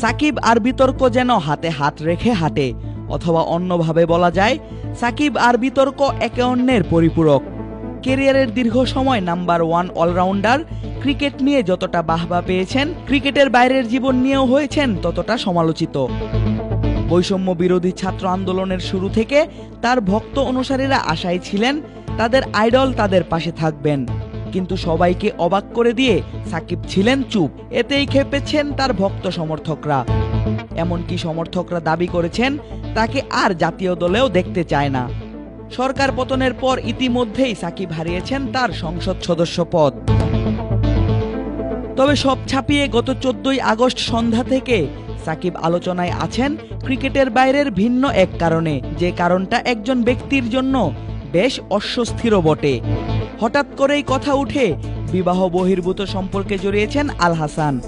সাকিব আর বিতর্ক যেন হাতে হাত রেখে হাঁটে, অথবা অন্যভাবে বলা যায় সাকিব আর বিতর্ক একে অন্যের পরিপূরক। ক্যারিয়ারের দীর্ঘ সময় নাম্বার 1 অলরাউন্ডার ক্রিকেট নিয়ে যতটা বাহবা পেয়েছেন, ক্রিকেটের বাইরের জীবন নিয়েও হয়েছেন ততটা সমালোচিত। বৈষম্য বিরোধী ছাত্র আন্দোলনের শুরু থেকে তার ভক্ত অনুসারীরা আশায় ছিলেন তাদের আইডল তাদের পাশে থাকবেন, কিন্তু সবাইকে অবাক করে দিয়ে সাকিব ছিলেন চুপ। এতেই খেপেছেন তার ভক্ত সমর্থকরা। এমনকি সমর্থকরা দাবি করেছেন তাকে আর জাতীয় দলেও দেখতে চায় না। সরকার পতনের পর ইতিমধ্যেই সাকিব হারিয়েছেন তার সংসদ সদস্য পদ। তবে সব ছাপিয়ে গত 14ই আগস্ট সন্ধ্যা থেকে সাকিব আলোচনায় আছেন ক্রিকেটের বাইরের ভিন্ন এক কারণে, যে কারণটা একজন ব্যক্তির জন্য বেশ অস্বস্তিরও বটে। হঠাৎ করেই কথা উঠে বিবাহ বহির্ভূত সম্পর্কে জড়িয়েছেন আল হাসান।